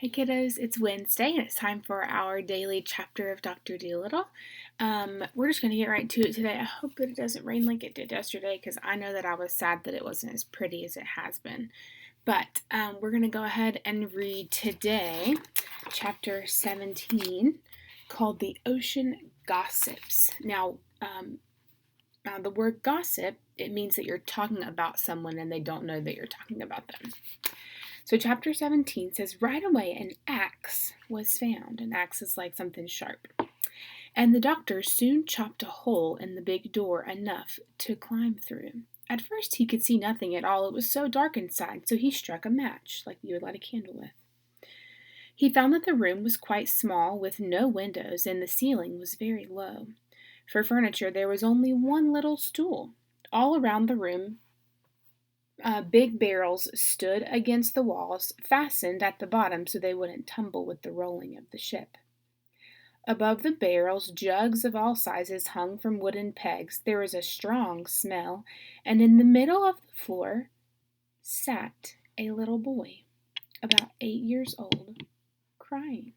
Hey kiddos, it's Wednesday and it's time for our daily chapter of Dr. Dolittle. We're just going to get right to it today. I hope that it doesn't rain like it did yesterday because I know that I was sad that it wasn't as pretty as it has been. But we're going to go ahead and read today chapter 17 called The Ocean Gossips. Now, the word gossip, it means that you're talking about someone and they don't know that you're talking about them. So chapter 17 says, right away an axe was found. An axe is like something sharp. And the doctor soon chopped a hole in the big door enough to climb through. At first he could see nothing at all. It was so dark inside, so he struck a match, like you would light a candle with. He found that the room was quite small, with no windows, and the ceiling was very low. For furniture there was only one little stool. All around the room big barrels stood against the walls, fastened at the bottom so they wouldn't tumble with the rolling of the ship. Above the barrels, jugs of all sizes hung from wooden pegs. There was a strong smell, and in the middle of the floor sat a little boy, about 8 years old, crying.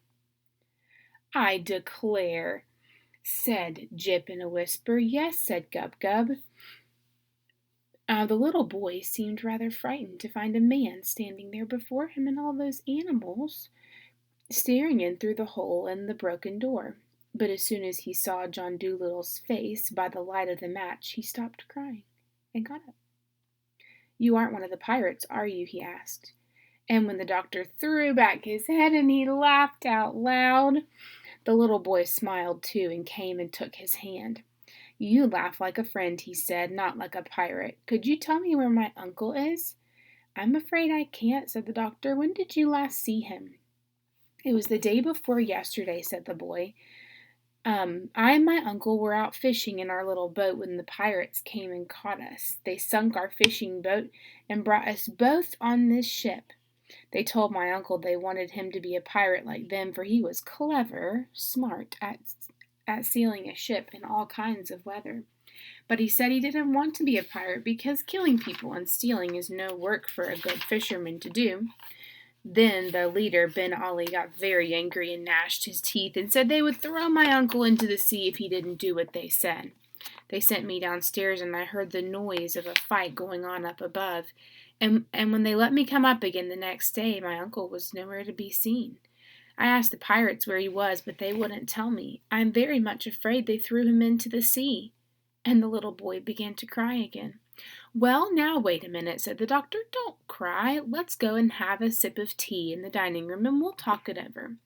I declare, said Jip in a whisper. Yes, said Gub Gub. The little boy seemed rather frightened to find a man standing there before him and all those animals staring in through the hole in the broken door. But as soon as he saw John Dolittle's face by the light of the match, he stopped crying and got up. You aren't one of the pirates, are you? He asked. And when the doctor threw back his head and he laughed out loud, the little boy smiled too and came and took his hand. You laugh like a friend, he said, not like a pirate. Could you tell me where my uncle is? I'm afraid I can't, said the doctor. When did you last see him? It was the day before yesterday, said the boy. I and my uncle were out fishing in our little boat when the pirates came and caught us. They sunk our fishing boat and brought us both on this ship. They told my uncle they wanted him to be a pirate like them, for he was clever, smart at sailing a ship in all kinds of weather. But he said he didn't want to be a pirate because killing people and stealing is no work for a good fisherman to do. Then the leader, Ben Ali, got very angry and gnashed his teeth and said they would throw my uncle into the sea if he didn't do what they said. They sent me downstairs and I heard the noise of a fight going on up above. And when they let me come up again the next day, my uncle was nowhere to be seen. I asked the pirates where he was, but they wouldn't tell me. I am very much afraid they threw him into the sea. And the little boy began to cry again. Well, now wait a minute, said the doctor. Don't cry. Let's go and have a sip of tea in the dining room and we'll talk it over.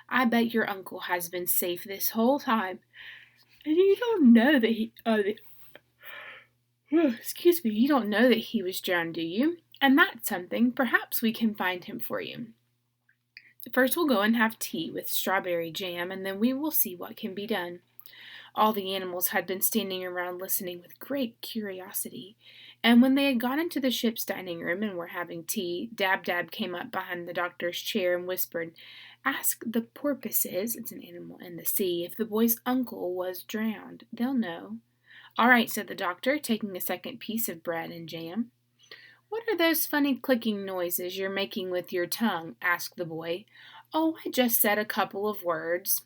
I bet your uncle has been safe this whole time. And you don't know that you don't know that he was drowned, do you? And that's something. Perhaps we can find him for you. First we'll go and have tea with strawberry jam, and then we will see what can be done. All the animals had been standing around listening with great curiosity, and when they had gone into the ship's dining room and were having tea, Dab Dab came up behind the doctor's chair and whispered, Ask the porpoises, it's an animal in the sea, if the boy's uncle was drowned. They'll know. All right, said the doctor, taking a second piece of bread and jam. What are those funny clicking noises you're making with your tongue? Asked the boy. Oh, I just said a couple of words.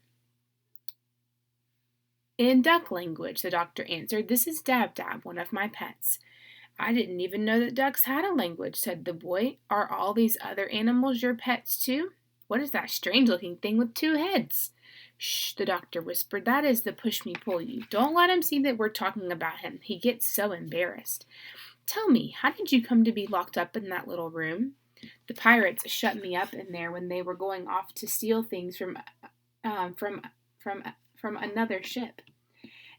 In duck language, the doctor answered. This is Dab Dab, one of my pets. I didn't even know that ducks had a language, said the boy. Are all these other animals your pets too? What is that strange-looking thing with 2 heads? Shh, the doctor whispered. That is the push-me-pull-you. Don't let him see that we're talking about him. He gets so embarrassed. Tell me, how did you come to be locked up in that little room? The pirates shut me up in there when they were going off to steal things from another ship.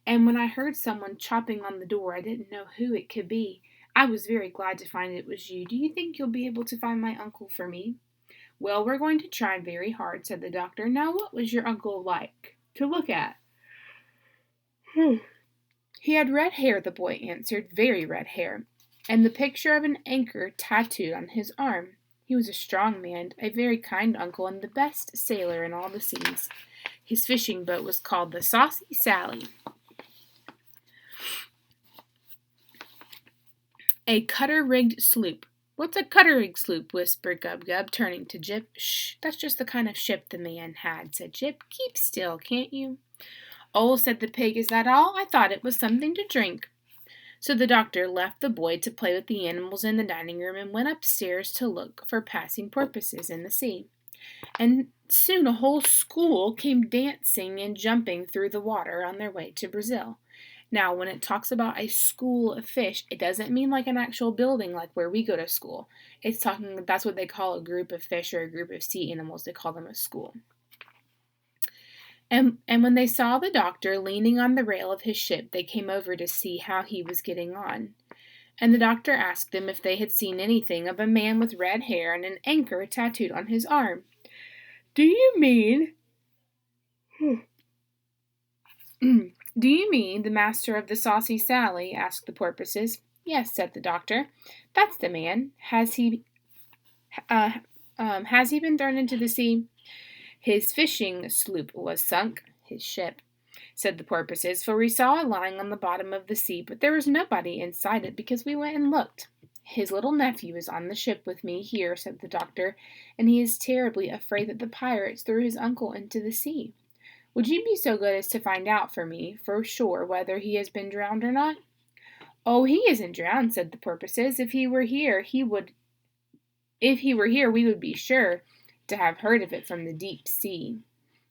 And when I heard someone chopping on the door, I didn't know who it could be. I was very glad to find it was you. Do you think you'll be able to find my uncle for me? Well, we're going to try very hard, said the doctor. Now, what was your uncle like to look at? He had red hair, the boy answered, very red hair, and the picture of an anchor tattooed on his arm. He was a strong man, a very kind uncle, and the best sailor in all the seas. His fishing boat was called the Saucy Sally. A cutter-rigged sloop "What's a cuttering sloop?" whispered Gub-Gub, turning to Jip. "Shh, that's just the kind of ship the man had," said Jip. "Keep still, can't you?" "Oh," said the pig, "is that all? I thought it was something to drink." So the doctor left the boy to play with the animals in the dining room and went upstairs to look for passing porpoises in the sea. And soon a whole school came dancing and jumping through the water on their way to Brazil. Now, when it talks about a school of fish, it doesn't mean like an actual building like where we go to school. It's talking, that's what they call a group of fish or a group of sea animals. They call them a school. And when they saw the doctor leaning on the rail of his ship, they came over to see how he was getting on. And the doctor asked them if they had seen anything of a man with red hair and an anchor tattooed on his arm. "Do you mean Do you mean the master of the Saucy Sally?" asked the porpoises. "Yes," said the doctor. "That's the man. Has he been thrown into the sea?" "His fishing sloop was sunk, his ship," said the porpoises, "for we saw it lying on the bottom of the sea, but there was nobody inside it because we went and looked." "His little nephew is on the ship with me here," said the doctor, "and he is terribly afraid that the pirates threw his uncle into the sea. Would you be so good as to find out for me, for sure, whether he has been drowned or not?" "Oh, he isn't drowned," said the porpoises. If he were here, we would be sure to have heard of it from the deep sea.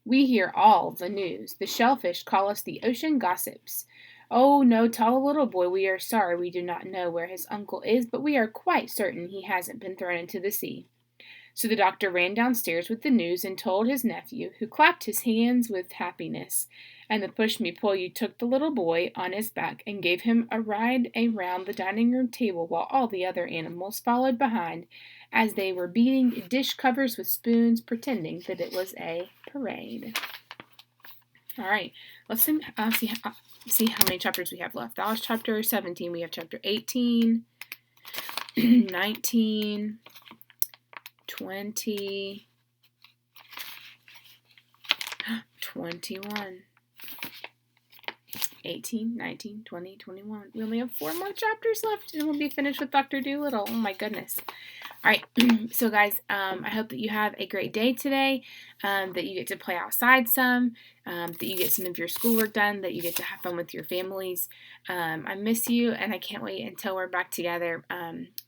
We hear all the news. The shellfish call us the ocean gossips. Oh, no, tell the little boy we are sorry we do not know where his uncle is, but we are quite certain he hasn't been thrown into the sea." So the doctor ran downstairs with the news and told his nephew, who clapped his hands with happiness. And the push-me-pull-you took the little boy on his back and gave him a ride around the dining room table while all the other animals followed behind as they were beating dish covers with spoons, pretending that it was a parade. All right, let's see how many chapters we have left. That was chapter 17. We have chapter 18, 19, 20, 21, 18, 19, 20, 21. We only have 4 more chapters left and we'll be finished with Dr. Dolittle. Oh my goodness. All right, so guys, I hope that you have a great day today, that you get to play outside some, that you get some of your schoolwork done, that you get to have fun with your families. I miss you, and I can't wait until we're back together.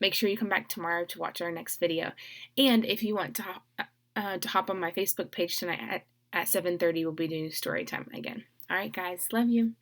Make sure you come back tomorrow to watch our next video. And if you want to hop on my Facebook page tonight at 7:30, we'll be doing story time again. All right, guys, love you.